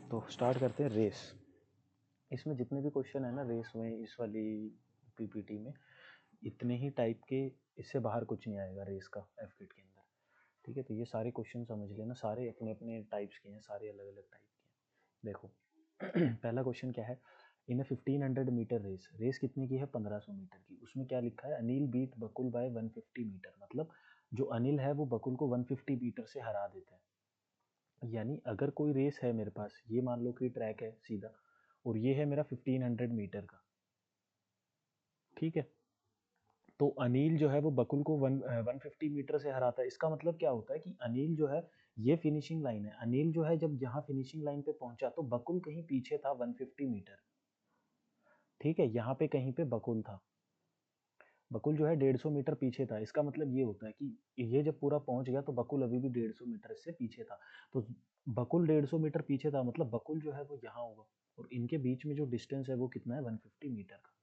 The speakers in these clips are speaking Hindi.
तो स्टार्ट करते हैं रेस। इसमें जितने भी क्वेश्चन है ना रेस में, इस वाली पीपीटी में इतने ही टाइप के, इससे बाहर कुछ नहीं आएगा रेस का एफकिट के अंदर। ठीक है, तो ये सारे क्वेश्चन समझ लेना, सारे अपने अपने टाइप्स के हैं, सारे अलग अलग टाइप के हैं। देखो पहला क्वेश्चन क्या है, इन 1500 मीटर रेस, रेस कितने की है 1500 मीटर की। उसमें क्या लिखा है, अनिल बीट बकुल बाय 150 मीटर, मतलब जो अनिल है वो बकुल को 150 मीटर से हरा देता है। यानी अगर कोई रेस है मेरे पास, ये मान लो कि ट्रैक है सीधा, और ये है मेरा 1500 मीटर का, ठीक है। तो अनिल जो है वो बकुल को 150 मीटर से हराता है। इसका मतलब क्या होता है कि अनिल जो है, ये फिनिशिंग लाइन है, अनिल जो है जब यहाँ फिनिशिंग लाइन पे पहुंचा तो बकुल कहीं पीछे था 150 मीटर, ठीक है। यहाँ पे कहीं पे बकुल था, बकुल जो है 150 मीटर पीछे था। इसका मतलब ये होता है कि ये जब पूरा पहुंच गया तो बकुल अभी भी 150 मीटर से पीछे था। तो बकुल 150 मीटर पीछे था, मतलब बकुल जो है वो यहाँ होगा, और इनके बीच में जो डिस्टेंस है वो कितना है 150 मीटर का,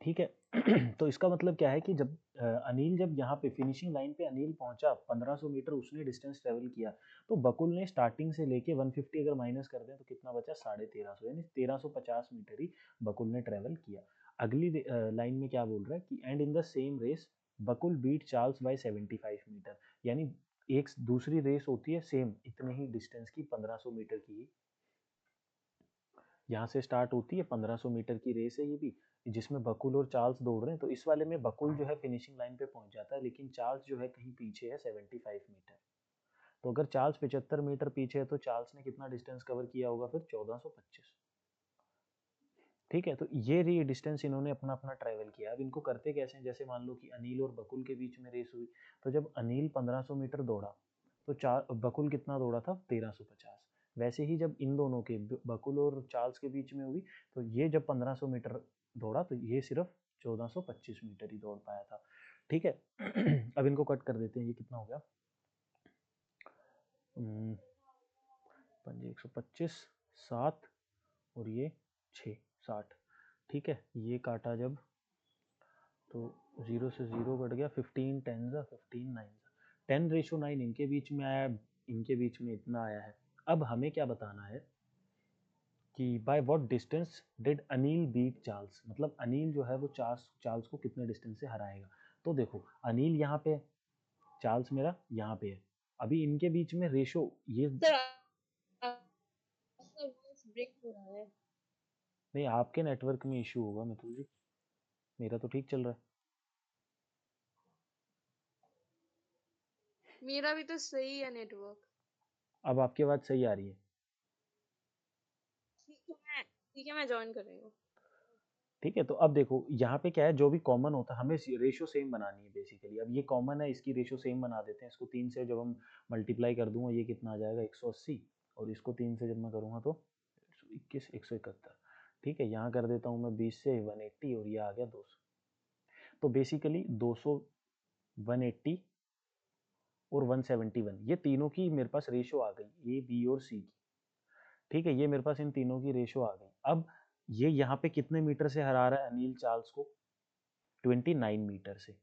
ठीक है। तो इसका मतलब क्या है कि जब अनिल जब यहाँ पे फिनिशिंग लाइन पे अनिल पहुंचा, 1500 मीटर उसने डिस्टेंस ट्रेवल किया, तो बकुल ने स्टार्टिंग से लेके 150 अगर माइनस कर दें तो कितना बचा 1350, यानी 1350 मीटर ही बकुल ने ट्रेवल किया। अगली लाइन में क्या बोल रहा है कि and in the same race Bakul beat Charles by 75 metre, यानी एक दूसरी रेस होती है सेम इतने ही डिस्टेंस की, 1500 मीटर की, यहाँ से स्टार्ट होती है 1500 मीटर की रेस है ये भी, जिसमें बकुल और चार्ल्स दौड़ रहे हैं। तो इस वाले में बकुल जो है फिनिशिंग लाइन पे पहुंच जाता है, लेकिन चार्ल्स जो है कहीं पीछे है 75 मीटर। तो अगर चार्ल्स 75 मीटर पीछे है तो चार्ल्स ने कितना डिस्टेंस कवर किया होगा फिर 1425, ठीक है। तो ये रही डिस्टेंस इन्होंने अपना अपना ट्रैवल किया। अब इनको करते कैसे हैं, जैसे मान लो कि अनिल और बकुल के बीच में रेस हुई, तो जब अनिल 1500 मीटर दौड़ा तो चार बकुल कितना दौड़ा था 1350। वैसे ही जब इन दोनों के बकुल और चार्ल्स के बीच में हुई, तो ये जब 1500 मीटर दौड़ा तो ये सिर्फ 1425 मीटर ही दौड़ पाया था, ठीक है। अब इनको कट कर देते हैं, ये कितना हो गया, 125, 7 और ये 6, 60, ठीक है। ये काटा जब तो 0 से 0 कट गया, 15 10 जा 15 9 जा 10:9 इनके बीच में आया, इनके बीच में इतना आया है। अब हमें क्या बताना है कि by what distance did Anil beat Charles, मतलब अनिल जो है वो चार्ल्स चार्ल्स को कितने डिस्टेंस से हराएगा। तो देखो अनिल यहाँ पे है, चार्ल्स मेरा यहाँ पे है, अभी इनके बीच में रेशो ये सर आपका वॉइस ब्रेक हो रहा है। नहीं, आपके नेटवर्क में इशू होगा मिथुल जी, मेरा तो ठीक चल रहा है। मेरा भी तो सही है नेटवर्क। अब आपकी आवाज़ सही आ रही है, ठीक है मैं ज्वाइन कर रही हूँ। ठीक है। तो अब देखो यहाँ पे क्या है, जो भी कॉमन होता है हमें रेशो सेम बनानी है बेसिकली। अब ये कॉमन है, इसकी रेशो सेम बना देते हैं। इसको 3 से जब हम मल्टीप्लाई कर दूंगा ये कितना आ जाएगा 180, और इसको 3 से जब मैं करूँगा तो 121 171, ठीक है। यहाँ कर देता हूँ मैं 20 से 180 और ये आ गया 200। तो बेसिकली 200, 180 और 171, ये तीनों की मेरे पास रेशो आ गई, ए बी और सी की, ठीक है। ये मेरे पास इन तीनों की रेशो आ गई। अब ये यहाँ पे कितने मीटर से हरा रहा है अनिल चार्ल्स को, 29 मीटर से।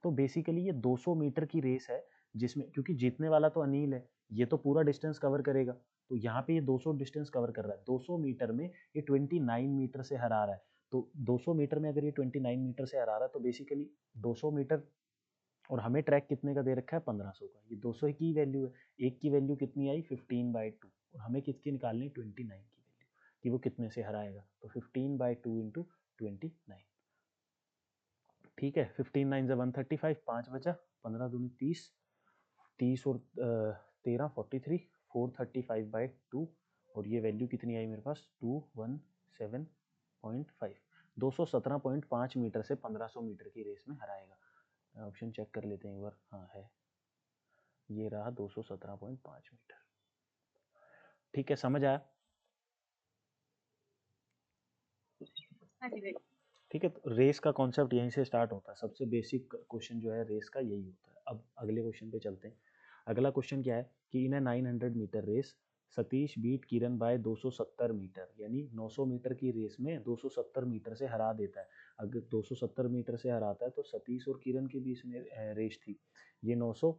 तो बेसिकली ये 200 मीटर की रेस है, जिसमें क्योंकि जीतने वाला तो अनिल है, ये तो पूरा डिस्टेंस कवर करेगा, तो यहाँ पे ये 200 डिस्टेंस कवर कर रहा है। 200 मीटर में ये 29 मीटर से हरा रहा है। तो 200 मीटर में अगर ये 29 मीटर से हरा रहा है तो बेसिकली 200 मीटर, और हमें ट्रैक कितने का दे रखा है 1500 का, ये 200 की वैल्यू है। एक की वैल्यू कितनी आई 15/2, और हमें किसकी निकालनी 29 की वैल्यू, कि वो कितने से हराएगा। तो 15/2 इंटू 29, ठीक है। 15 9 से 135, 5 बचा, 15 दूनी 30, 30 और 13 43, 435/2, और ये वैल्यू कितनी आई मेरे पास 217.5, 217.5 मीटर से 1500 मीटर की रेस में हराएगा। ऑप्शन चेक कर लेते हैं एक बार, हाँ है, ये रहा 217.5 मीटर, ठीक है। समझ आया, हाँ जी भाई। ठीक है। तो रेस का कॉन्सेप्ट यहीं से स्टार्ट होता है, सबसे बेसिक क्वेश्चन जो है रेस का यही होता है। अब अगले क्वेश्चन पे चलते हैं। अगला क्वेश्चन क्या है कि इन 900 मीटर रेस सतीश बीट किरण बाय 270 मीटर, यानी 900 मीटर की रेस में 270 मीटर से हरा देता है। अगर 270 मीटर से हराता है तो सतीश और किरण के बीच में रेस थी, ये 900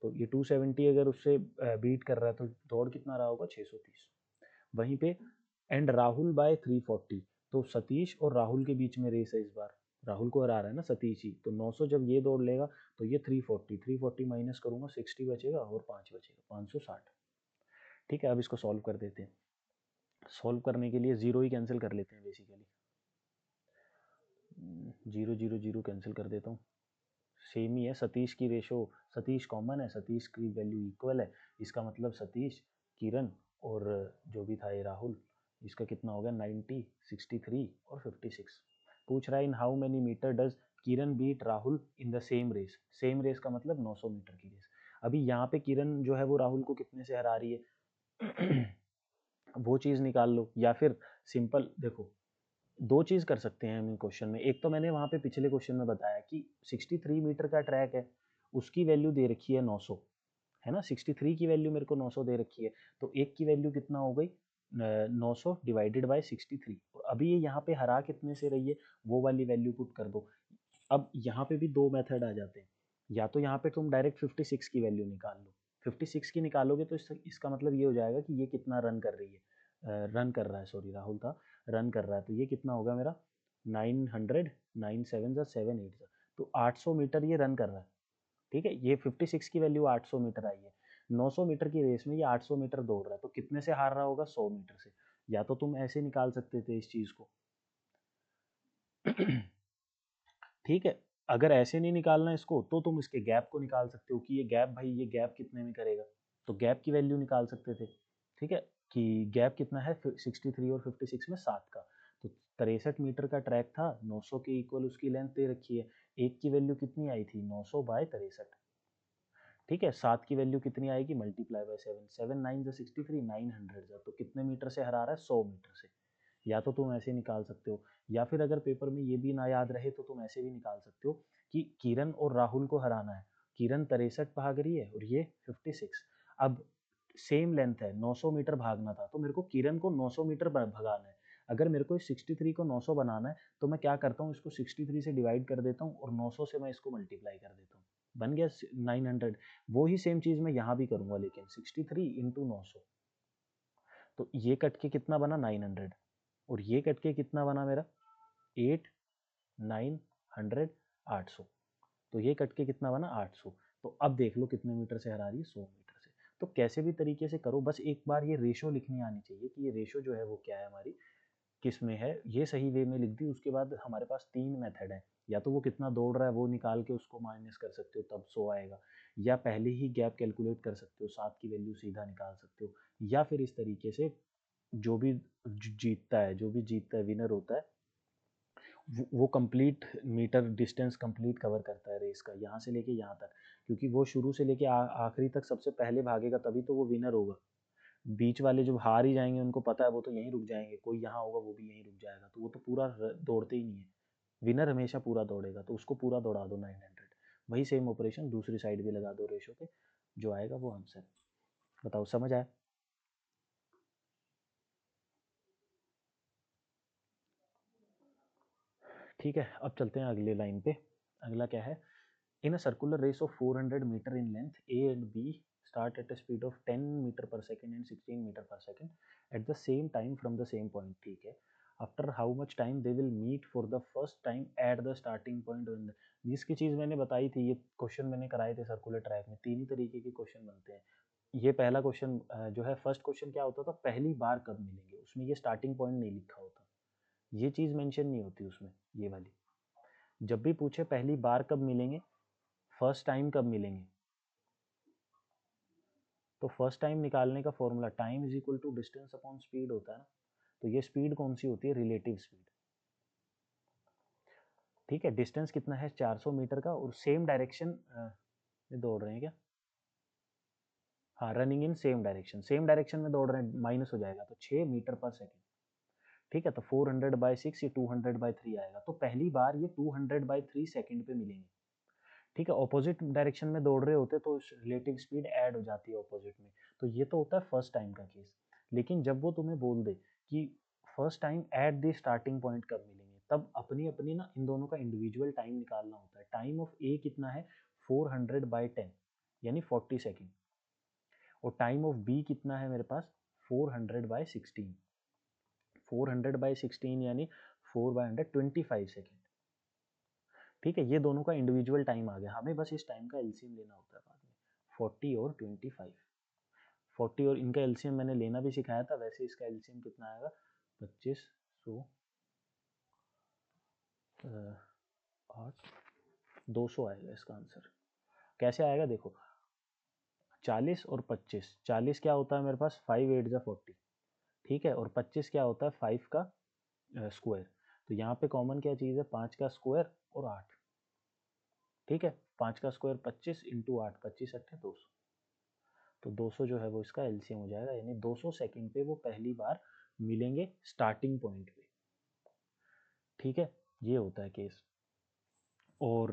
तो ये 270 अगर उससे बीट कर रहा है तो दौड़ कितना रहा होगा 630। वहीं पे एंड राहुल बाय 340, तो सतीश और राहुल के बीच में रेस है इस बार, राहुल को हरा रहा है ना सतीश ही, तो 900 जब ये दौड़ लेगा तो ये 340 माइनस करूंगा 60 बचेगा और 5 बचेगा 560। ठीक है, अब इसको सॉल्व कर देते हैं। सॉल्व करने के लिए जीरो ही कैंसिल कर लेते हैं basically, zero zero zero cancel कर देता हूँ, सेम ही है। सतीश की रेशो, सतीश कॉमन है, सतीश की वैल्यू इक्वल है, इसका मतलब सतीश, किरण और जो भी था ये राहुल, इसका कितना हो गया 90, 63 और 56। पूछ रहा है in how many metre does Kiran beat Rahul in the same race. Same race का मतलब 900 मीटर की रेस। अभी यहाँ पे किरण जो है वो राहुल को कितने से हरा रही है वो चीज़ निकाल लो, या फिर सिंपल देखो, दो चीज़ कर सकते हैं हम क्वेश्चन में। एक तो मैंने वहाँ पे पिछले क्वेश्चन में बताया कि 63 मीटर का ट्रैक है, उसकी वैल्यू दे रखी है 900, है ना, 63 की वैल्यू मेरे को 900 दे रखी है, तो एक की वैल्यू कितना हो गई 900 डिवाइडेड बाय 63, और अभी ये यहाँ पे हरा कितने से रही है वो वाली वैल्यू पुट कर दो। अब यहाँ पे भी दो मेथड आ जाते हैं, या तो यहाँ पे तुम डायरेक्ट 56 की वैल्यू निकाल लो, 56 की निकालोगे तो इसका मतलब ये हो जाएगा कि ये कितना रन कर रही है, रन कर रहा है, सॉरी राहुल था, रन कर रहा है, तो ये कितना होगा मेरा 900, 9 7 जा 7 8 जा, तो 800 मीटर ये रन कर रहा है। ठीक है, ये 56 की वैल्यू 800 मीटर आई है, 900 मीटर की रेस में ये 800 मीटर दौड़ रहा है, तो कितने से हार रहा होगा 100 मीटर से। या तो तुम ऐसे निकाल सकते थे इस चीज को ठीक है, अगर ऐसे नहीं निकालना इसको तो तुम इसके गैप को निकाल सकते हो कि ये गैप, भाई ये गैप कितने में करेगा, तो गैप की वैल्यू निकाल सकते थे। ठीक है, कि गैप कितना है 63 और 56 में 7 का, तो 63 मीटर का ट्रैक था, 900 के इक्वल उसकी लेंथ दे रखी है, एक की वैल्यू कितनी आई थी 900 बाय 63। ठीक है, 7 की वैल्यू कितनी आएगी मल्टीप्लाई बाय 7, 7 9 जा 63, 900 जा, तो कितने मीटर से हरा रहा है 100 मीटर से। या तो तुम ऐसे निकाल सकते हो, या फिर अगर पेपर में ये भी ना याद रहे तो तुम ऐसे भी निकाल सकते हो कि किरण और राहुल को हराना है, किरण 63 भाग रही है और ये 56। अब सेम लेंथ है, 900 मीटर भागना था, तो मेरे को किरण को 900 मीटर भगाना है। अगर मेरे को इस 63 को 900 बनाना है तो मैं क्या करता हूँ, इसको 63 से डिवाइड कर देता हूँ और 900 से मैं इसको मल्टीप्लाई कर देता हूँ, बन गया 900। वो ही सेम चीज मैं यहाँ भी करूंगा, लेकिन 63 इंटू 900, तो ये कट के कितना बना 900, और ये कट के कितना बना मेरा 8 900 800, तो ये कट के कितना बना 800। तो अब देख लो कितने मीटर से हरा रही है 100 मीटर से। तो कैसे भी तरीके से करो, बस एक बार ये रेशो लिखनी आनी चाहिए कि ये रेशो जो है वो क्या है हमारी, किस में है, ये सही वे में लिख दी। उसके बाद हमारे पास तीन मेथड है, या तो वो कितना दौड़ रहा है वो निकाल के उसको माइनस कर सकते हो तब 100 आएगा, या पहले ही गैप कैलकुलेट कर सकते हो, 7 की वैल्यू सीधा निकाल सकते हो, या फिर इस तरीके से जो भी जीतता है, जो भी जीतता है विनर होता है, वो complete metre distance complete cover करता है रेस का, यहाँ से लेके यहाँ तक, क्योंकि वो शुरू से लेके आखिरी तक सबसे पहले भागेगा तभी तो वो विनर होगा। बीच वाले जो हार ही जाएंगे उनको पता है वो तो यहीं रुक जाएंगे, कोई यहाँ होगा वो भी यहीं रुक जाएगा, तो वो तो पूरा दौड़ते ही नहीं है। विनर हमेशा पूरा दौड़ेगा, तो उसको पूरा दौड़ा दो 900। वही सेम ऑपरेशन दूसरी साइड भी लगा दो रेशो पे, जो आएगा वो आंसर। बताओ समझ आया? ठीक है, अब चलते हैं अगले लाइन पे। अगला क्या है, in a circular race of 400 metre in length A and B start at a speed of 10 meter per second and 16 meter per second at the same time from the same point। ठीक है, after how much time they will meet for the first time at the starting point when जिसकी चीज़ मैंने बताई थी, ये क्वेश्चन मैंने कराए थे सर्कुलर ट्रैक में, तीन ही तरीके के क्वेश्चन बनते हैं। ये पहला क्वेश्चन जो है फर्स्ट क्वेश्चन क्या होता था, पहली बार कब मिलेंगे, उसमें ये स्टार्टिंग पॉइंट नहीं लिखा होता, ये चीज़ मेंशन नहीं होती उसमें, ये वाली। जब भी पूछे पहली बार कब मिलेंगे, फर्स्ट टाइम कब मिलेंगे, तो फर्स्ट टाइम निकालने का formula time is equal to distance upon speed होता है ना, तो ये स्पीड कौन सी होती है, रिलेटिव स्पीड। ठीक है, डिस्टेंस कितना है 400 मीटर का, और सेम डायरेक्शन में दौड़ रहे हैं क्या, हाँ running in same direction, same direction में दौड़ रहे हैं, माइनस हो जाएगा तो 6 मीटर पर सेकेंड। ठीक है, तो 400/6 ये 200/3 आएगा, तो पहली बार ये 200/3 सेकेंड पे मिलेंगे। ठीक है, ऑपोजिट डायरेक्शन में दौड़ रहे होते तो रिलेटिव स्पीड ऐड हो जाती है ऑपोजिट में, तो ये तो होता है फर्स्ट टाइम का केस। लेकिन जब वो तुम्हें बोल दे कि first time at the starting point कब मिलेंगे, तब अपनी अपनी ना इन दोनों का इंडिविजुअल टाइम निकालना होता है। टाइम ऑफ ए कितना है 400/10, यानी 40 सेकेंड। और टाइम ऑफ बी कितना है मेरे पास 400/16, 400/16 यानी 4/100 25 सेकेंड। ठीक है, ये दोनों का इंडिविजुअल टाइम आ गया, हमें बस इस टाइम का एलसीएम लेना होता है बाद में। 40 और 25, 40 और इनका एलसीएम मैंने लेना भी सिखाया था, वैसे इसका एलसीएम कितना आएगा 2500 8 200 आएगा इसका आंसर। कैसे आएगा देखो, 40 और 25, 40 क्या होता है मेरे पास 5 8 जा 40, ठीक है, और 25 क्या होता है 5 का स्क्वायर। तो यहाँ पे कॉमन क्या चीज़ है 5 का स्क्वायर और 8, ठीक है, 5 का स्क्वायर 25 इंटू 8, 25 8 200, तो 200 जो है वो इसका एलसीएम हो जाएगा, यानी 200 सेकंड पे वो पहली बार मिलेंगे स्टार्टिंग पॉइंट पे। ठीक है, ये होता है केस। और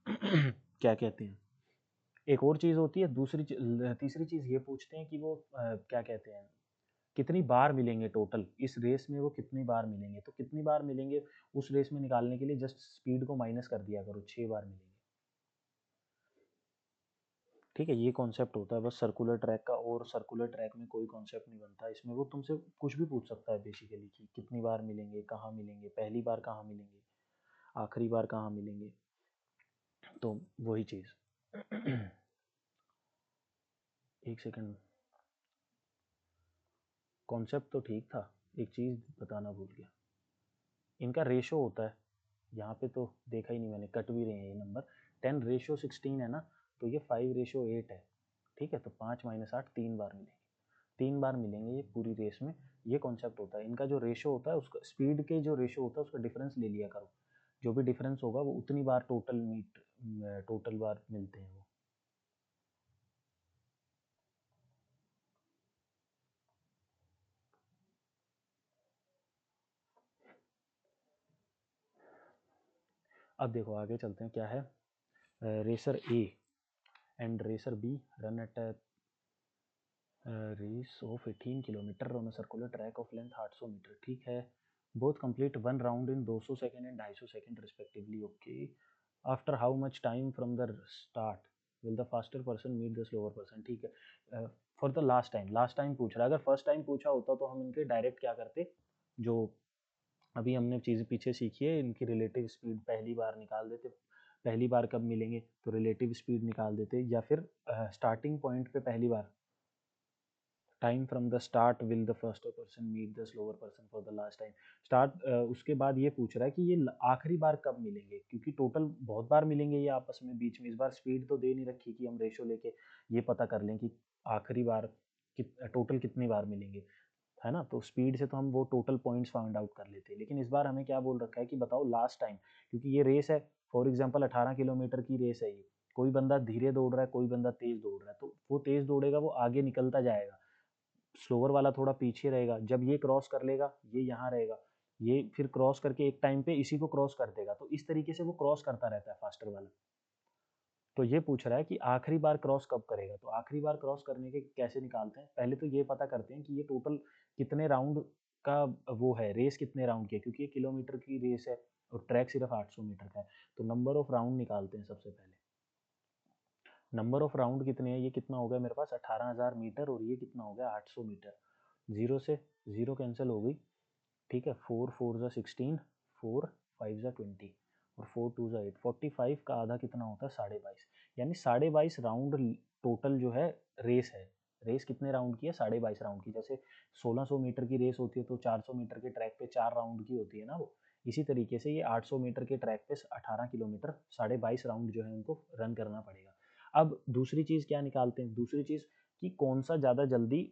क्या कहते हैं, एक और चीज़ होती है, तीसरी चीज़ ये पूछते हैं कि वो क्या कहते हैं कितनी बार मिलेंगे टोटल इस रेस में, वो कितनी बार मिलेंगे, तो कितनी बार मिलेंगे उस रेस में निकालने के लिए जस्ट स्पीड को माइनस कर दिया करो, 6 बार मिलेंगे। ठीक है, ये कॉन्सेप्ट होता है बस सर्कुलर ट्रैक का, और सर्कुलर ट्रैक में कोई कॉन्सेप्ट नहीं बनता इसमें, वो तुमसे कुछ भी पूछ सकता है बेसिकली कि कितनी बार मिलेंगे, कहाँ मिलेंगे, पहली बार कहाँ मिलेंगे, आखिरी बार कहाँ मिलेंगे, तो वही चीज़। एक सेकंड, कॉन्सेप्ट तो ठीक था, एक चीज़ बताना भूल गया, इनका रेशो होता है, यहाँ पे तो देखा ही नहीं मैंने, कट भी रहे हैं ये नंबर, 10:16 है ना, तो ये 5:8 है। ठीक है, तो 5 - 8 3 बार मिलेंगे, 3 बार मिलेंगे ये पूरी रेस में, ये कॉन्सेप्ट होता है। इनका जो रेशो होता है उसका, स्पीड के जो रेशो होता है उसका डिफरेंस ले लिया करो, जो भी डिफरेंस होगा वो उतनी बार टोटल बार मिलते हैं वो। अब देखो आगे चलते हैं, क्या है, racer A and racer B run at race of 18 kilometre on a circular track of length 800 metre. ठीक है, both complete one round in 200 second and 250 second respectively. Okay, after how much time from the start will the faster person meet the slower person. ठीक है, फॉर द लास्ट टाइम पूछ रहा है, अगर फर्स्ट टाइम पूछा होता तो हम इनके डायरेक्ट क्या करते, जो अभी हमने चीज़ें पीछे सीखी है, इनकी रिलेटिव स्पीड पहली बार निकाल देते, पहली बार कब मिलेंगे तो रिलेटिव स्पीड निकाल देते, या फिर स्टार्टिंग पॉइंट पे पहली बार, time from the start will the first person meet the slower person for the last time. Start, उसके बाद ये पूछ रहा है कि ये आखिरी बार कब मिलेंगे, क्योंकि टोटल बहुत बार मिलेंगे ये आपस में बीच में, इस बार स्पीड तो दे नहीं रखी कि हम रेशो लेके ये पता कर लें कि आखिरी बार टोटल कितनी बार मिलेंगे, है ना, तो स्पीड से तो हम वो टोटल पॉइंट्स फाइंड आउट कर लेते हैं, लेकिन इस बार हमें क्या बोल रखा है कि बताओ लास्ट टाइम, क्योंकि ये रेस है, फॉर एग्जांपल 18 किलोमीटर की रेस है ये, कोई बंदा धीरे दौड़ रहा है, कोई बंदा तेज दौड़ रहा है, तो वो तेज दौड़ेगा वो आगे निकलता जाएगा, स्लोअर वाला थोड़ा पीछे रहेगा, जब ये क्रॉस कर लेगा ये यहाँ रहेगा, ये फिर क्रॉस करके एक टाइम पे इसी को क्रॉस कर देगा, तो इस तरीके से वो क्रॉस करता रहता है फास्टर वाला। तो ये पूछ रहा है कि आखिरी बार क्रॉस कब करेगा, तो आखिरी बार क्रॉस करने के कैसे निकालते हैं, पहले तो ये पता करते हैं कि ये टोटल कितने राउंड का वो है, रेस कितने राउंड की है, क्योंकि ये किलोमीटर की रेस है और ट्रैक सिर्फ 800 मीटर का है, तो नंबर ऑफ राउंड निकालते हैं सबसे पहले। नंबर ऑफ राउंड कितने हैं, ये कितना हो गया मेरे पास 18,000 मीटर, और ये कितना हो गया 800 मीटर, जीरो से जीरो कैंसिल हो गई, ठीक है, 4 4 जा 16, 4 5 जा 20, और 4 2 जा 8, 45 का आधा कितना होता है 22.5, यानी 22.5 राउंड टोटल जो है रेस है। रेस कितने राउंड की है 22.5 राउंड की, जैसे 1600 मीटर की रेस होती है तो 400 मीटर के ट्रैक पे 4 राउंड की होती है ना वो, इसी तरीके से ये 800 मीटर के ट्रैक पे 18 किलोमीटर 22.5 राउंड जो है उनको रन करना पड़ेगा। अब दूसरी चीज़ क्या निकालते हैं, दूसरी चीज़ कि कौन सा ज़्यादा जल्दी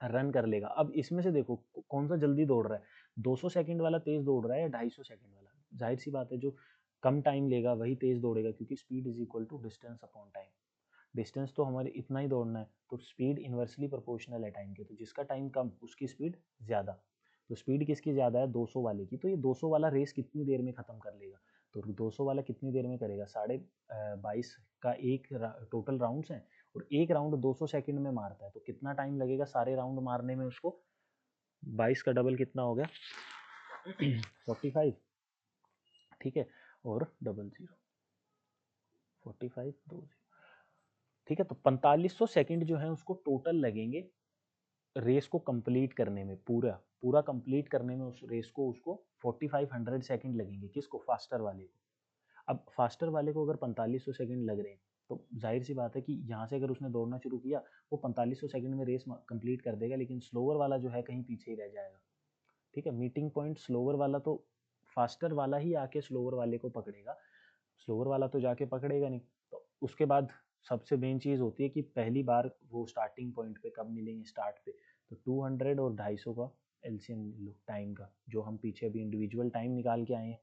रन कर लेगा। अब इसमें से देखो कौन सा जल्दी दौड़ रहा है, 200 सेकंड वाला तेज दौड़ रहा है या 250 सेकंड वाला, जाहिर सी बात है जो कम टाइम लेगा वही तेज दौड़ेगा, क्योंकि speed is equal to distance upon time, distance तो हमारे इतना ही दौड़ना है, तो स्पीड इन्वर्सली प्रोपोर्शनल है टाइम के, तो जिसका टाइम कम उसकी स्पीड ज़्यादा, तो स्पीड किसकी ज़्यादा है 200 वाले की, तो ये 200 वाला रेस कितनी देर में ख़त्म कर लेगा, तो 200 वाला कितनी देर में करेगा, 22.5 का एक टोटल राउंड्स हैं, और एक राउंड 200 सेकंड में मारता है, तो कितना टाइम लगेगा सारे राउंड मारने में उसको, 22 का डबल कितना हो गया 45, ठीक है, और डबल 0 45 2 0, ठीक है, तो 4500 सेकंड जो है उसको टोटल लगेंगे रेस को कंप्लीट करने में, पूरा पूरा कंप्लीट करने में उस रेस को उसको 4500 सेकंड लगेंगे। किसको? फास्टर वाले को। अब फास्टर वाले को अगर 4500 सेकंड लग रहे हैं तो जाहिर सी बात है कि यहाँ से अगर उसने दौड़ना शुरू किया वो 4500 सेकंड में रेस कंप्लीट कर देगा, लेकिन स्लोवर वाला जो है कहीं पीछे ही रह जाएगा। ठीक है, मीटिंग पॉइंट स्लोवर वाला तो फास्टर वाला ही आके स्लोवर वाले को पकड़ेगा, स्लोवर वाला तो जाके पकड़ेगा नहीं। तो उसके बाद सबसे मेन चीज़ होती है कि पहली बार वो स्टार्टिंग पॉइंट पे कब मिलेंगे स्टार्ट पे। तो 200 और 250 का एलसीएम लो टाइम का, जो हम पीछे अभी इंडिविजुअल टाइम निकाल के आए हैं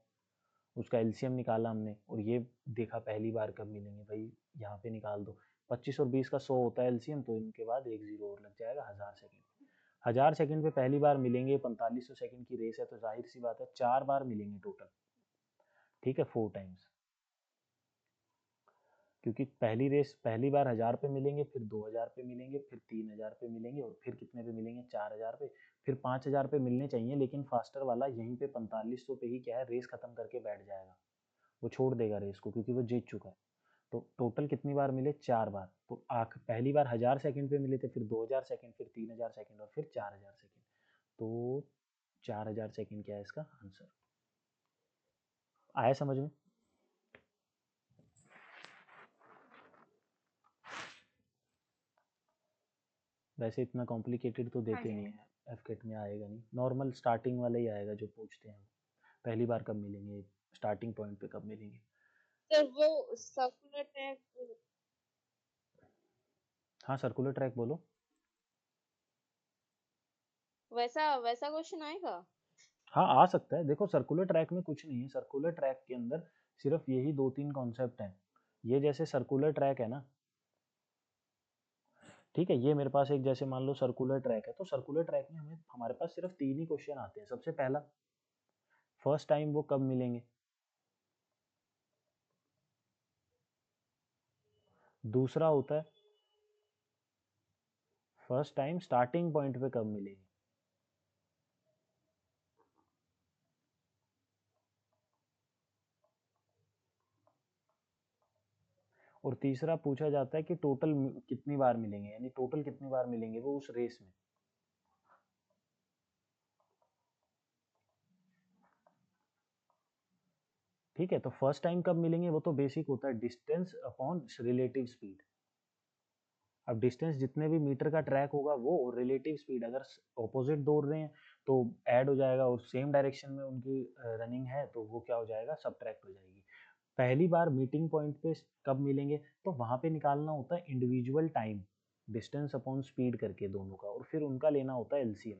उसका एलसीएम निकाला हमने, और ये देखा पहली बार कब मिलेंगे भाई, यहाँ पे निकाल दो। 25 और 20 का 100 होता है एलसीएम, तो इनके बाद एक जीरो और लग जाएगा 1000 सेकेंड। 1000 सेकेंड पे पहली बार मिलेंगे, 4500 सेकेंड की रेस है तो जाहिर सी बात है 4 बार मिलेंगे टोटल। ठीक है, 4 टाइम्स, क्योंकि पहली रेस पहली बार 1000 पे मिलेंगे, फिर 2000 पे मिलेंगे, फिर 3000 पे मिलेंगे, और फिर कितने पे मिलेंगे? 4000 पे। फिर 5000 पे मिलने चाहिए, लेकिन फास्टर वाला यहीं पे 4500 पे ही क्या है रेस खत्म करके बैठ जाएगा, वो छोड़ देगा रेस को क्योंकि वो जीत चुका है। तो टोटल कितनी बार मिले? 4 बार। तो पहली बार 1000 सेकंड पे मिले थे, फिर 2000 सेकंड, फिर 3000 सेकंड, और फिर 4000 सेकंड। तो 4000 सेकंड क्या है इसका आंसर? आया समझ में? वैसे इतना कॉम्प्लिकेटेड तो हाँ देते जी नहीं भैया। है, एफकेट में आएगा नहीं, नॉर्मल स्टार्टिंग वाला ही आएगा जो पूछते हैं। पहली बार कब मिलेंगे, स्टार्टिंग पॉइंट पे कब मिलेंगे। सर वो सर्कुलर ट्रैक हाँ, सर्कुलर ट्रैक बोलो। वैसा वैसा क्वेश्चन आएगा? हाँ, आ सकता है। देखो सर्कुलर ट्रैक में कुछ नहीं है, सर्कुलर ट्रैक के अंदर सिर्फ यही 2-3 कॉन्सेप्ट हैं। ये जैसे सर्कुलर ट्रैक है ना, ठीक है, ये मेरे पास एक जैसे मान लो सर्कुलर ट्रैक है, तो सर्कुलर ट्रैक में हमें हमारे पास सिर्फ 3 ही क्वेश्चन आते हैं। सबसे पहला, फर्स्ट टाइम वो कब मिलेंगे। दूसरा होता है फर्स्ट टाइम स्टार्टिंग पॉइंट पे कब मिलेंगे। और तीसरा पूछा जाता है कि टोटल कितनी बार मिलेंगे, यानी टोटल कितनी बार मिलेंगे वो उस रेस में। ठीक है, तो फर्स्ट टाइम कब मिलेंगे वो तो बेसिक होता है, डिस्टेंस अपॉन रिलेटिव स्पीड। अब डिस्टेंस जितने भी मीटर का ट्रैक होगा वो रिलेटिव स्पीड, अगर ऑपोजिट दौड़ रहे हैं तो ऐड हो जाएगा, और सेम डायरेक्शन में उनकी रनिंग है तो वो क्या हो जाएगा, सब्ट्रैक्ट हो जाएगी। पहली बार मीटिंग पॉइंट पे कब मिलेंगे, तो वहां पे निकालना होता है individual time, distance upon speed करके दोनों का, और फिर उनका लेना होता है एलसीएम।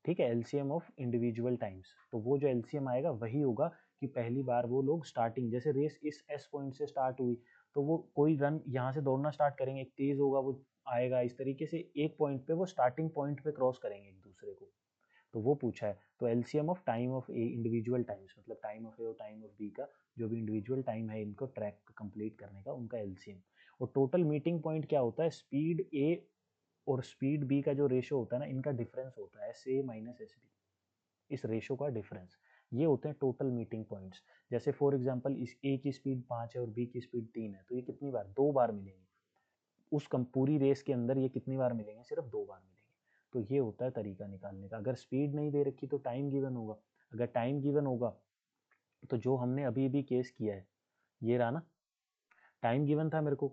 ठीक है, एलसीएम ऑफ इंडिविजुअल टाइम्स। तो वो जो एलसीएम आएगा वही होगा कि पहली बार वो लोग स्टार्टिंग, जैसे रेस इस एस पॉइंट से स्टार्ट हुई, तो वो कोई रन यहाँ से दौड़ना स्टार्ट करेंगे, एक तेज होगा वो आएगा, इस तरीके से एक पॉइंट पे वो स्टार्टिंग पॉइंट पे क्रॉस करेंगे एक दूसरे को। तो वो पूछा है, तो LCM of time of A individual times, मतलब टाइम ऑफ ए और टाइम ऑफ बी का, जो भी इंडिविजुअल टाइम है इनको ट्रैक कंप्लीट करने का, उनका एलसीएम। और टोटल मीटिंग पॉइंट क्या होता है, स्पीड ए और स्पीड बी का जो रेशो होता है ना, इनका डिफरेंस होता है S A minus S B, इस रेशो का डिफरेंस। ये होते हैं टोटल मीटिंग पॉइंट्स। जैसे फॉर एग्जांपल इस ए की स्पीड 5 है और बी की स्पीड 3 है, तो ये कितनी बार, 2 बार मिलेंगे। उस पूरी रेस के अंदर ये कितनी बार मिलेंगे, सिर्फ 2 बार मिलेंगे। तो ये होता है तरीका निकालने का। अगर स्पीड नहीं दे रखी तो टाइम गिवन होगा, अगर टाइम गिवन होगा तो जो हमने अभी भी केस किया है, ये रहा ना, टाइम गिवन था मेरे को,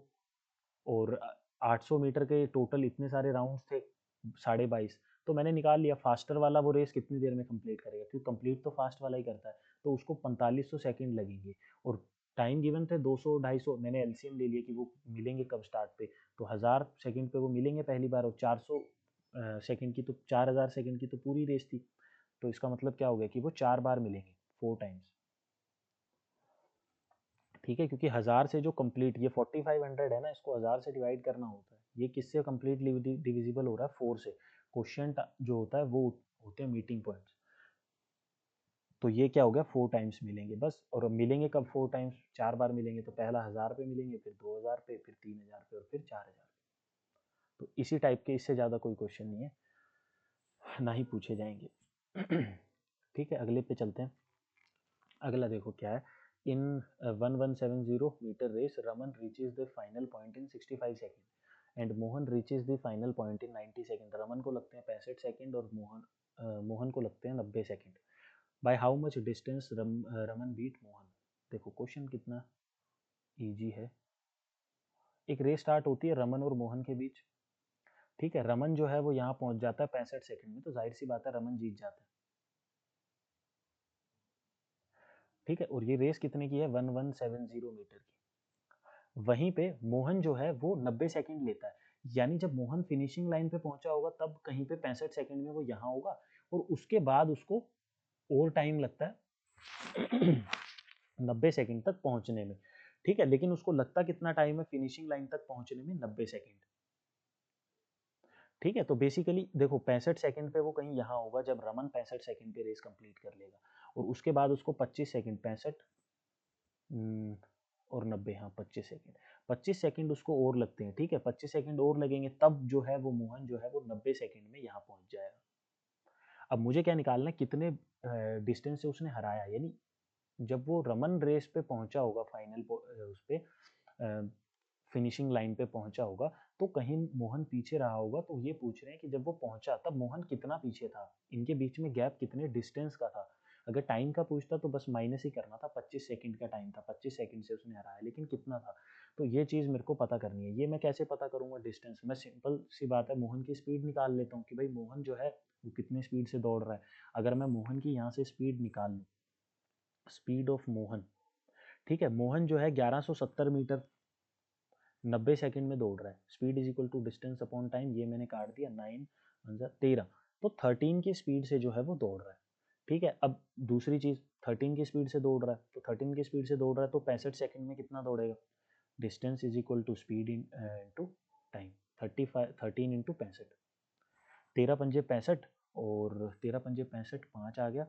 और 800 मीटर के टोटल इतने सारे राउंड्स थे, 22.5। तो मैंने निकाल लिया फास्टर वाला वो रेस कितनी देर में कंप्लीट करेगा, क्योंकि कंप्लीट तो फास्ट वाला ही करता है, तो उसको 4500 सेकंड लगेंगे। और टाइम गिवन थे 200 250, मैंने एलसीएम ले लिया कि वो मिलेंगे कब स्टार्ट पे, तो 1000 सेकंड पे वो मिलेंगे पहली बार, और 400 सेकंड की तो 4000 सेकंड की तो पूरी रेस थी। तो इसका मतलब क्या हो गया कि वो 4 बार मिलेंगे, 4 टाइम्स। ठीक है, क्योंकि 1000 से जो कंप्लीट, ये 4500 है ना, इसको 1000 से डिवाइड करना होता है। ये किससे कंप्लीटली डिविजिबल हो रहा है, 4 से। क्वेश्चन जो होता है वो होते हैं मीटिंग पॉइंट्स। तो ये क्या हो गया, 4 टाइम्स मिलेंगे बस। और मिलेंगे कब 4 टाइम्स, 4 बार मिलेंगे, तो पहला 1000 पे मिलेंगे, फिर 2000 पे, फिर 3000 पे, और फिर 4000। तो इसी टाइप के, इससे ज़्यादा कोई क्वेश्चन नहीं है, ना ही पूछे जाएंगे। ठीक है, अगले पे चलते हैं। अगला देखो क्या है in 1170 meter race, Raman reaches the final point in 65 seconds and Mohan reaches the final point in 90 seconds. Raman को लगते हैं 65 सेकंड और मोहन को लगते हैं 90 second. By how much distance Raman beat Mohan. देखो क्वेश्चन कितना इजी है. एक रेस स्टार्ट होती है रमन और मोहन के बीच. ठीक है, रमन जो है वो यहाँ पहुंच जाता है 65 सेकंड में, तो जाहिर सी बात है रमन जीत जाता है. ठीक है, और ये रेस कितने की है? 1170 मीटर की. वहीं पे मोहन जो है वो 90 सेकंड लेता है. यानी जब मोहन फिनिशिंग लाइन पे पहुंचा होगा तब कहीं पे 65 सेकंड में वो यहाँ होगा और उसके बाद उसको और टाइम लगता है 90 सेकंड तक पहुंचने में. ठीक है, लेकिन उसको लगता कितना टाइम है फिनिशिंग लाइन तक पहुंचने में? 90 सेकंड. ठीक है, तो बेसिकली देखो 65 सेकंड पे वो कहीं यहाँ होगा जब रमन 65 सेकंड पे रेस कंप्लीट कर लेगा और उसके बाद उसको 25 सेकंड 65 और 90, हाँ 25 सेकंड, 25 सेकंड उसको और लगते हैं. ठीक है, 25 सेकंड और लगेंगे तब जो है वो मोहन जो है वो 90 सेकंड में यहाँ पहुंच जाएगा. अब मुझे क्या निकालना है, कितने डिस्टेंस से उसने हराया. यानी जब वो रमन रेस पे पहुंचा होगा फाइनल उस पे फिनिशिंग लाइन पे पहुंचा होगा तो कहीं मोहन पीछे रहा होगा. तो ये पूछ रहे हैं कि जब वो पहुंचा तब मोहन कितना पीछे था, इनके बीच में गैप कितने डिस्टेंस का था. अगर टाइम का पूछता तो बस माइनस ही करना था, 25 सेकंड का टाइम था, 25 सेकंड से उसने हराया, लेकिन कितना था. तो ये चीज़ मेरे को पता करनी है. ये मैं कैसे पता करूंगा डिस्टेंस? मैं सिंपल सी बात है, मोहन की स्पीड निकाल लेता हूँ कि भाई मोहन जो है वो कितनी स्पीड से दौड़ रहा है. अगर मैं मोहन की यहाँ से स्पीड निकाल लूँ, स्पीड ऑफ मोहन. ठीक है, मोहन जो है 1170 मीटर 90 सेकंड में दौड़ रहा है. Speed is equal to distance upon time, ये मैंने काट दिया, 9 13, तो 13 की स्पीड से जो है वो दौड़ रहा है. ठीक है, अब दूसरी चीज, 13 की स्पीड से दौड़ रहा है तो 13 की स्पीड से दौड़ रहा है तो 65 सेकंड में कितना दौड़ेगा? Distance is equal to speed into time. 13 into 65, 13 पंजे 65 और 13 पंजे 65, 5 आ गया,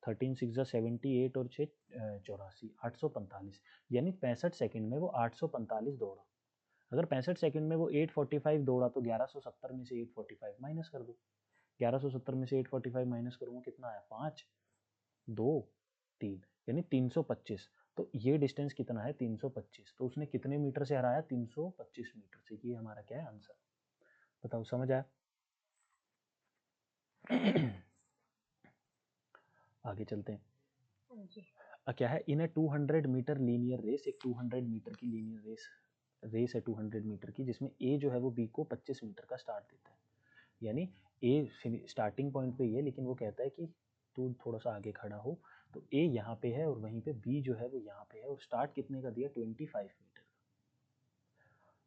13 सिक्स 78 और 6 84, 845. यानी 65 सेकंड में वो 845 दौड़ा. अगर 65 सेकंड में वो 845 दौड़ा तो 1170 में से 845 माइनस कर दो. 1170 में से 845 माइनस करूंगा, कितना आया? 5 2 3, यानी 325. तो ये डिस्टेंस कितना है? 325. तो उसने कितने मीटर से हराया? 325 मीटर से. ये हमारा क्या है? आंसर. बताओ, समझ आया? आगे चलते हैं. क्या है? इन ए 200 मीटर लीनियर रेस, एक 200 मीटर की लीनियर रेस है 200 मीटर की, जिसमें ए जो है वो बी को 25 मीटर का स्टार्ट देता है. यानी ए स्टार्टिंग पॉइंट पे ही है, लेकिन वो कहता है कि तू थोड़ा सा आगे खड़ा हो. तो ए यहाँ पे है और वहीं पे बी जो है वो यहाँ पे है और स्टार्ट कितने का दिया? 25 मीटर.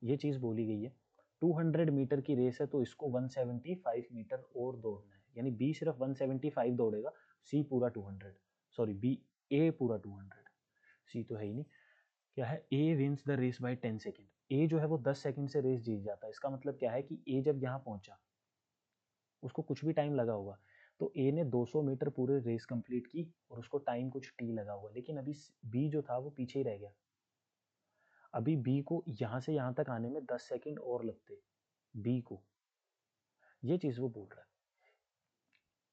ये चीज़ बोली गई है. 200 मीटर की रेस है तो इसको 175 मीटर और दौड़ना है. यानी बी सिर्फ 175 दौड़ेगा, सी पूरा 200, सॉरी बी, ए पूरा 200, सी तो है ही नहीं. क्या है? A wins the race by 10 second. A जो है वो 10 सेकंड से रेस जीत जाता है. इसका मतलब क्या है कि ए जब यहाँ पहुंचा उसको कुछ भी टाइम लगा होगा, तो ए ने 200 मीटर पूरे रेस कंप्लीट की और उसको टाइम कुछ टी लगा हुआ, लेकिन अभी बी जो था वो पीछे ही रह गया. अभी बी को यहाँ से यहाँ तक आने में 10 सेकंड और लगते बी को. ये चीज़ वो बोल रहा है.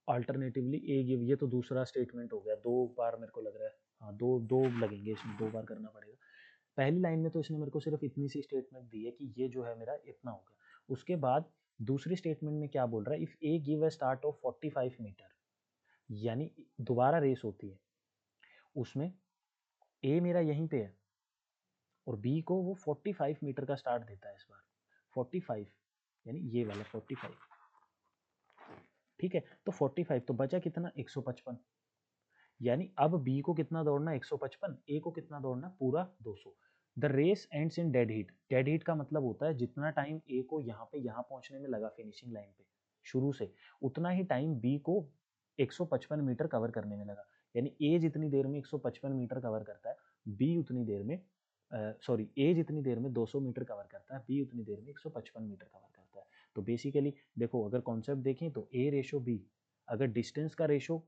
अल्टरनेटिवली ए गिव, ये तो दूसरा स्टेटमेंट हो गया. 2 बार मेरे को लग रहा है, हाँ दो दो लगेंगे इसमें, 2 बार करना पड़ेगा. पहली लाइन में तो इसने मेरे को सिर्फ इतनी सी स्टेटमेंट दी है कि ये जो है मेरा इतना होगा. उसके बाद दूसरी स्टेटमेंट में क्या बोल रहा है? If A give a start of 45 metre, यानी दोबारा रेस होती है, उसमें ए मेरा यहीं पे है और बी को वो 45 मीटर का स्टार्ट देता है इस बार. 45 यानी ये वाला 45. ठीक है, तो 45 तो बचा कितना? 155. यानी अब बी को कितना दौड़ना? 155. ए को कितना दौड़ना? पूरा 200. The race ends in dead heat. Dead heat का मतलब होता है जितना टाइम ए को यहाँ पे यहाँ पहुंचने में लगा फिनिशिंग लाइन पे शुरू से, उतना ही टाइम बी को 155 मीटर कवर करने में लगा. यानी ए जितनी देर में 155 मीटर कवर करता है, बी उतनी देर में सॉरी ए जितनी देर में 200 मीटर कवर करता है, बी उतनी देर में 155 मीटर कवर करता है. तो बेसिकली देखो, अगर कॉन्सेप्ट देखें तो ए रेशो बी, अगर डिस्टेंस का रेशो,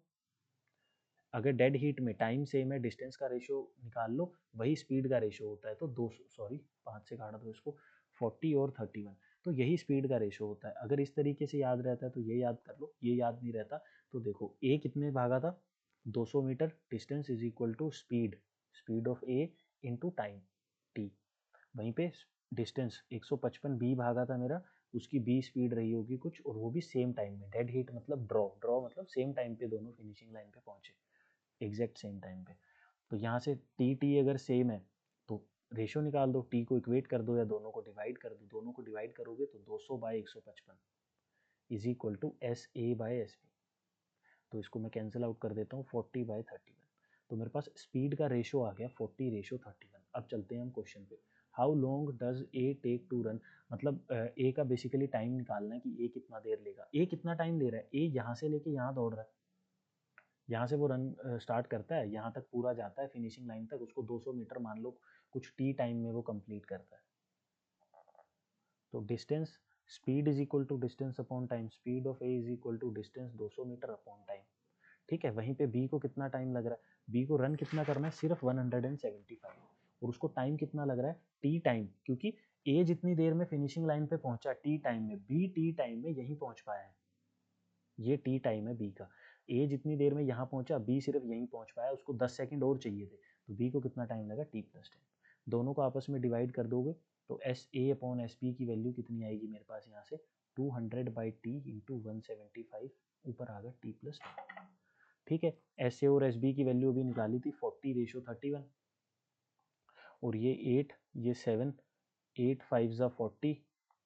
अगर डेड हीट में टाइम सेम है, डिस्टेंस का रेशो निकाल लो, वही स्पीड का रेशो होता है. तो 200, सॉरी 5 से काटा दो इसको, 40 और 31, तो यही स्पीड का रेशो होता है. अगर इस तरीके से याद रहता है तो ये याद कर लो, ये याद नहीं रहता तो देखो ए कितने भागा था? 200 metre. Distance is equal to speed, speed of A into time T. वहीं पे डिस्टेंस 155 बी भागा था मेरा, उसकी बी स्पीड रही होगी कुछ, और वो भी सेम टाइम में। डेड हीट मतलब ड्रॉ मतलब सेम टाइम पे दोनों फिनिशिंग लाइन पे पहुंचे, एग्जैक्ट सेम टाइम पे। तो यहाँ से टी अगर सेम है तो रेशो निकाल दो, टी को इक्वेट कर दो या दोनों को डिवाइड कर दो। दोनों को डिवाइड करोगे तो 200 by 155 is equal to S A by S B. तो इसको मैं कैंसिल आउट कर देता हूँ, 40 बाई 31। तो मेरे पास स्पीड का रेशो आ गया 40:31। अब चलते हैं हम क्वेश्चन पे। How long does A take to run, मतलब ए का बेसिकली टाइम निकालना है कि ए कितना देर लेगा। ए कितना टाइम ले रहा है, ए यहाँ से लेके यहाँ दौड़ रहा है, यहाँ से वो रन स्टार्ट करता है, यहाँ तक पूरा जाता है फिनिशिंग लाइन तक, उसको 200 मीटर मान लो कुछ टी टाइम में वो कंप्लीट करता है। तो distance, speed is equal to distance upon time, speed of A is equal to distance 200 metre upon time. ठीक है, वहीं पे बी को कितना टाइम लग रहा है, बी को रन कितना करना है, सिर्फ 175, और उसको टाइम कितना लग रहा है, टी टाइम, क्योंकि ए जितनी देर में फिनिशिंग लाइन पे पहुंचा टी टाइम में, बी टी टाइम में यहीं पहुंच पाया है। ये टी टाइम है बी का। ए जितनी देर में यहाँ पहुंचा, बी सिर्फ यहीं पहुंच पाया, उसको 10 सेकंड और चाहिए थे, तो बी को कितना टाइम लगा, टी प्लस 10। दोनों को आपस में डिवाइड कर दोगे तो S A upon S B की वैल्यू कितनी आएगी मेरे पास यहाँ से, 200 बाई टी इंटू 175, ऊपर आ गया टी प्लस 10। ठीक है, एस ए और एस बी की वैल्यू अभी निकाली थी 40:31, और ये 8 ये 7, 8 5 ज़ा 40,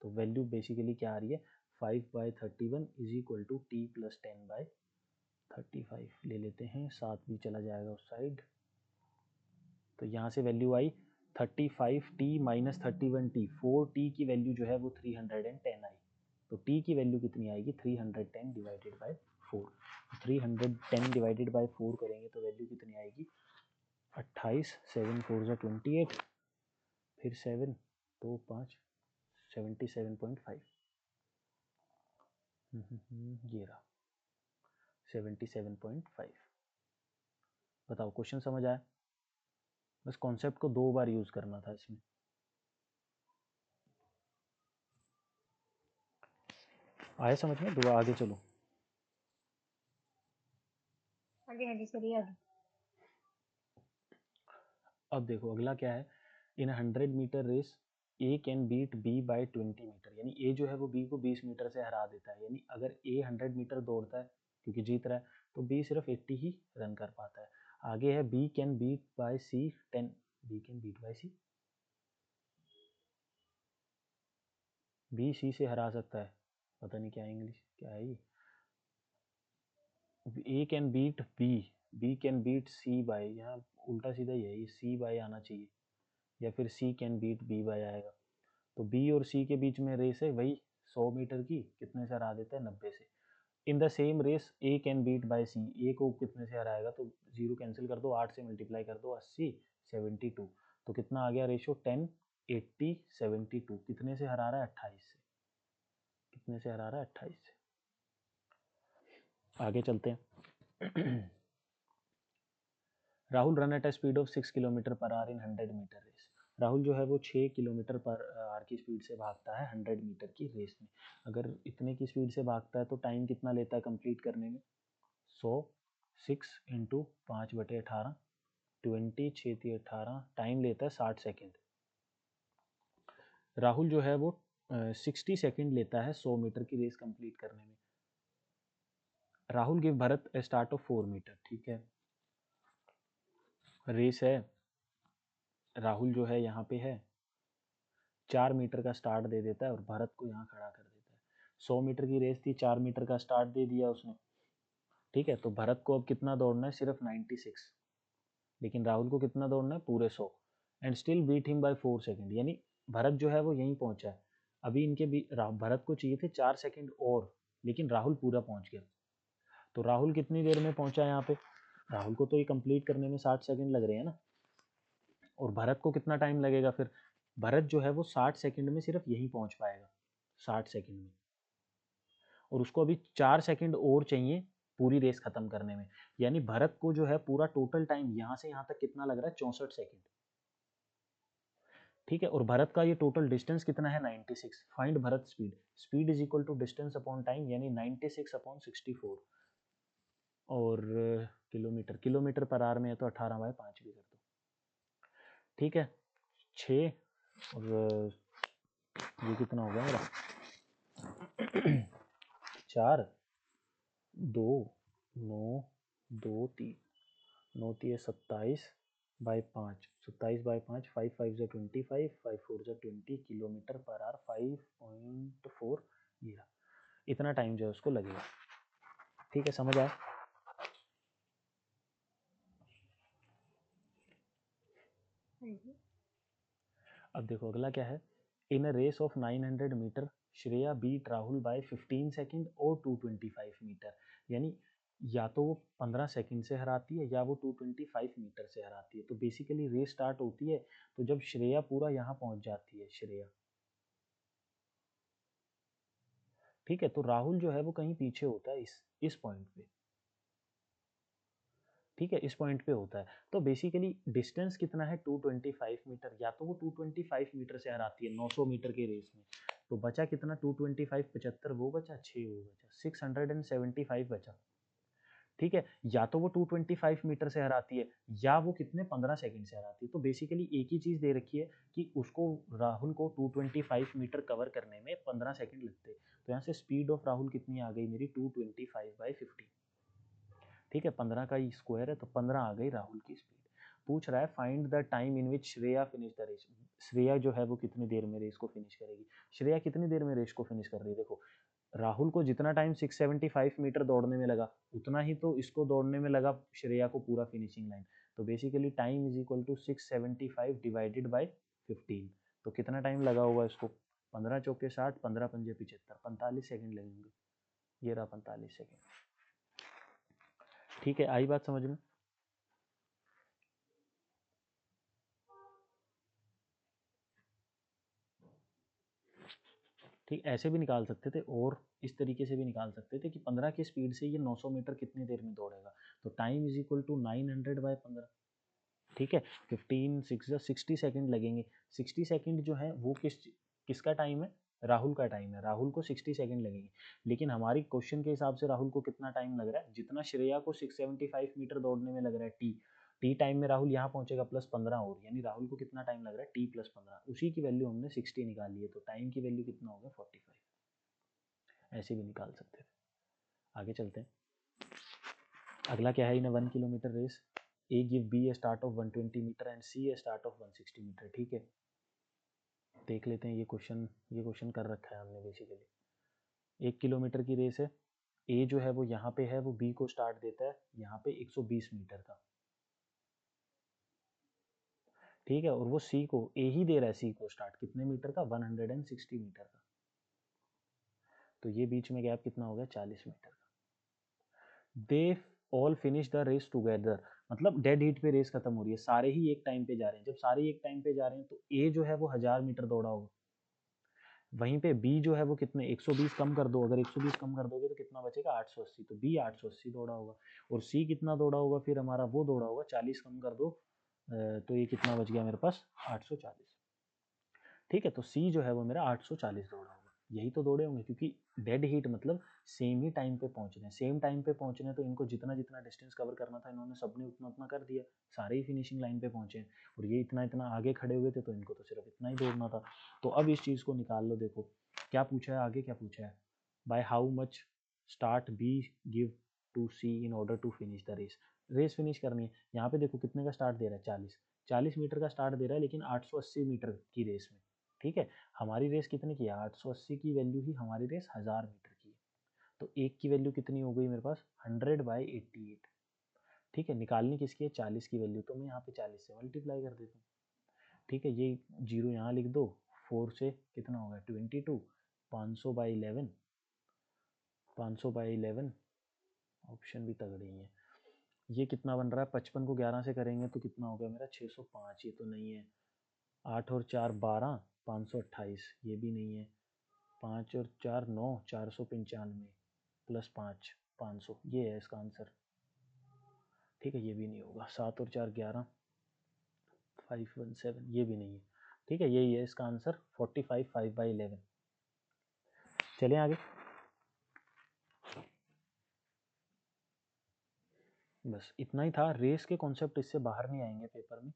तो वैल्यू बेसिकली क्या आ रही है, 5/31 is equal to T plus 10/35 ले लेते हैं, 7 भी चला जाएगा उस साइड। तो यहाँ से वैल्यू आई 35t माइनस 31t, 4t की वैल्यू जो है वो 310 आई। तो t की वैल्यू कितनी आएगी, 310 डिवाइडेड बाई 4। 310 डिवाइडेड बाई 4 करेंगे तो वैल्यू कितनी आएगी, 28, 7 4 ज़ा 28, फिर 7 2 5, 77.5। ये रहा 77.5। बताओ क्वेश्चन समझ आया, बस कॉन्सेप्ट को 2 बार यूज करना था इसमें। आया समझ में, दो आगे चलो। हाँ जी चलिए आगे। अब देखो अगला क्या है, in 100 metre race A can beat B by 20 metre, यानी ए जो है वो बी को 20 मीटर से हरा देता है। यानी अगर ए 100 मीटर दौड़ता है क्योंकि जीत रहा है, तो बी सिर्फ 80 ही रन कर पाता है। आगे है B can beat by C 10, B can beat by C, B C से हरा सकता है, पता नहीं क्या इंग्लिश क्या है ये। A can beat B, B can beat C by, यहाँ उल्टा सीधा ही है, ये सी बाय आना चाहिए, या फिर सी कैन बीट बी बाय आएगा। तो बी और सी के बीच में रेस है वही 100 मीटर की, कितने से हरा देता है, 90 से। In the same race A can beat by C, A को कितने से हराएगा, तो जीरो कैंसिल कर दो, 8 से मल्टीप्लाई कर दो, 80 72, तो कितना आ गया रेशो, 10 80 72। कितने से हरा रहा है, 28 से। कितने से हरा रहा है, 28 से। आगे चलते हैं। Rahul run at a speed of 6 kilometre per hour in 100 metre race. Rahul जो है वो 6 किलोमीटर पर आवर की स्पीड से भागता है 100 मीटर की रेस में। अगर इतने की स्पीड से भागता है तो टाइम कितना लेता है कंप्लीट करने में, 100 6 इंटू 5/18, 20 6 18, टाइम लेता है 60 सेकेंड। राहुल जो है वो 60 सेकेंड लेता है 100 मीटर की रेस कंप्लीट करने में। Rahul give Bharat a start of 4 metre, ठीक है, रेस है, राहुल जो है यहाँ पे है 4 मीटर का स्टार्ट दे देता है और भरत को यहाँ खड़ा कर देता है। 100 मीटर की रेस थी, 4 मीटर का स्टार्ट दे दिया उसने, ठीक है। तो भरत को अब कितना दौड़ना है, सिर्फ 96, लेकिन राहुल को कितना दौड़ना है, पूरे 100, and still beat him by 4 second. यानी भरत जो है वो यहीं पहुंचा है, अभी इनके भी भरत को चाहिए थे 4 सेकेंड और, लेकिन राहुल पूरा पहुंच गया। तो राहुल कितनी देर में पहुंचा यहाँ पे, राहुल को तो ये कंप्लीट करने में 60 सेकेंड लग रहे हैं ना, और भरत को कितना टाइम लगेगा फिर, भरत जो है वो 60 सेकंड में सिर्फ यहीं पहुंच पाएगा, 60 सेकंड में, और उसको अभी 4 सेकंड और चाहिए पूरी रेस खत्म करने में। यानी भरत को जो है पूरा टोटल टाइम यहाँ से यहाँ तक कितना लग रहा है, 64 सेकंड, ठीक है। और भरत का ये टोटल डिस्टेंस कितना है, 96। Find Bharat speed, speed is equal to distance upon time, यानी 96/64, और किलोमीटर, किलोमीटर पर आवर में है तो 18/5 भी कर दो। ठीक है 6 और ये कितना हो गया मेरा 4 2 9 2 3 9 3 27 बाई 5 27 बाई 5 5 5 जा 25 5 4 जा 20 किलोमीटर पर आवर 5.4 ये इतना टाइम जो है उसको लगेगा। ठीक है समझ आया। अब देखो अगला क्या है, in a race of 900 metre Shreya beat Rahul by 15 second और 225 मीटर, यानी या तो वो 15 सेकंड से हराती है या वो 225 मीटर से हराती है। तो बेसिकली रेस स्टार्ट होती है तो जब श्रेया पूरा यहाँ पहुंच जाती है श्रेया, ठीक है, तो राहुल जो है वो कहीं पीछे होता है इस पॉइंट पे, ठीक है इस पॉइंट पे होता है। तो बेसिकली डिस्टेंस कितना है 225 मीटर, या तो वो 225 मीटर से हराती है 900 मीटर के रेस में, तो बचा कितना 225 75 वो बचा 6 वो बचा 675 बचा। ठीक है या तो वो 225 मीटर से हराती है या वो कितने 15 सेकंड से हराती है। तो बेसिकली एक ही चीज दे रखी है कि उसको राहुल को 225 मीटर कवर करने में 15 सेकंड लगते। तो यहाँ से स्पीड ऑफ राहुल कितनी आ गई मेरी 225/50। ठीक है 15 का ही स्क्वायर है तो 15 आ गई राहुल की स्पीड। पूछ रहा है find the time in which Shreya finish the race. Shreya जो है वो कितनी देर में रेस को फिनिश करेगी। श्रेया कितनी देर में रेस को फिनिश कर रही है, देखो राहुल को जितना टाइम 675 मीटर दौड़ने में लगा उतना ही तो इसको दौड़ने में लगा श्रेया को पूरा फिनिशिंग लाइन। तो basically time is equal to 675 divided by 15। तो कितना टाइम लगा होगा इसको, 15 चौके 60 15 पंजे 75 45 सेकंड लगेंगे। ये रहा 45 सेकंड। ठीक है आई बात समझ में। ठीक ऐसे भी निकाल सकते थे और इस तरीके से भी निकाल सकते थे कि 15 की स्पीड से ये 900 मीटर कितनी देर में दौड़ेगा। तो टाइम इज इक्वल टू 900/15। ठीक है 15 6 60 सेकंड लगेंगे। 60 सेकंड जो है वो किसका टाइम है, राहुल का टाइम है। राहुल को 60 सेकंड लगेंगे, लेकिन हमारी क्वेश्चन के हिसाब से राहुल को कितना टाइम लग रहा है, जितना श्रेया को 675 मीटर दौड़ने में लग रहा है टी टाइम में राहुल यहाँ पहुंचेगा प्लस 15 और, यानी राहुल को कितना टाइम लग रहा है t+15। उसी की वैल्यू हमने 60 निकाली है तो टाइम की वैल्यू कितना होगा 45। ऐसे भी निकाल सकते थे। आगे चलते हैं। अगला क्या है in 1 kilometre race A give B a start of 120 metre and C a start of 160 metre. ठीक है देख लेते हैं ये क्वेश्चन कर रखा है हमने। बेसिकली 1 किलोमीटर की रेस है, ए जो है वो यहाँ पे है, वो बी को स्टार्ट देता है यहाँ पे 120 मीटर का। ठीक है और वो सी को ए ही दे रहा है, सी को स्टार्ट कितने मीटर का 160 मीटर का। तो ये बीच में गैप कितना हो गया 40 मीटर का। They all finish the race together, मतलब डेड हीट पे रेस खत्म हो रही है, सारे ही एक टाइम पे जा रहे हैं। जब सारे एक टाइम पे जा रहे हैं तो ए जो है वो 1000 मीटर दौड़ा होगा, वहीं पे बी जो है वो कितने 120 कम कर दो, अगर 120 कम कर दोगे तो कितना बचेगा 880, तो बी 880 दौड़ा होगा। और सी कितना दौड़ा होगा फिर हमारा, वो दौड़ा होगा 40 कम कर दो तो ये कितना बच गया मेरे पास 840। ठीक है तो सी जो है वो मेरा 840 दौड़ा होगा। यही तो दौड़े होंगे क्योंकि डेड हीट मतलब सेम ही टाइम पे पहुंच रहे हैं, सेम टाइम पे पहुंच रहे हैं तो इनको जितना जितना डिस्टेंस कवर करना था इन्होंने सबने उतना उतना कर दिया, सारे ही फिनिशिंग लाइन पे पहुंचे हैं। और ये इतना इतना आगे खड़े हुए थे तो इनको तो सिर्फ इतना ही दौड़ना था। तो अब इस चीज़ को निकाल लो। देखो क्या पूछा है आगे, क्या पूछा है, by how much start B give to C in order to finish the race. Race finish करनी है, यहाँ पे देखो कितने का स्टार्ट दे रहा है 40 मीटर का स्टार्ट दे रहा है, लेकिन 880 मीटर की रेस में। ठीक है हमारी रेस कितने की है 880 की वैल्यू ही हमारी रेस 1000 मीटर की है। तो एक की वैल्यू कितनी हो गई मेरे पास 100/88। ठीक है निकालनी किसकी है 40 की वैल्यू, तो मैं यहाँ पे 40 से मल्टीप्लाई कर देता हूँ। ठीक है ये जीरो यहाँ लिख दो, 4 से कितना होगा 22, 500/11, 500/11। ऑप्शन भी तगड़े ही है। ये कितना बन रहा है 55 को 11 से करेंगे तो कितना हो गया मेरा 605, ये तो नहीं है। 8 और 4 12, 528 ये भी नहीं है। 5 और 4 9, 495 प्लस 5 500, ये है इसका आंसर। ठीक है ये भी नहीं होगा। 7 और 4 11, 517 ये भी नहीं है। ठीक है यही है इसका आंसर 45 5/11। चलें आगे। बस इतना ही था, रेस के कॉन्सेप्ट इससे बाहर नहीं आएंगे पेपर में।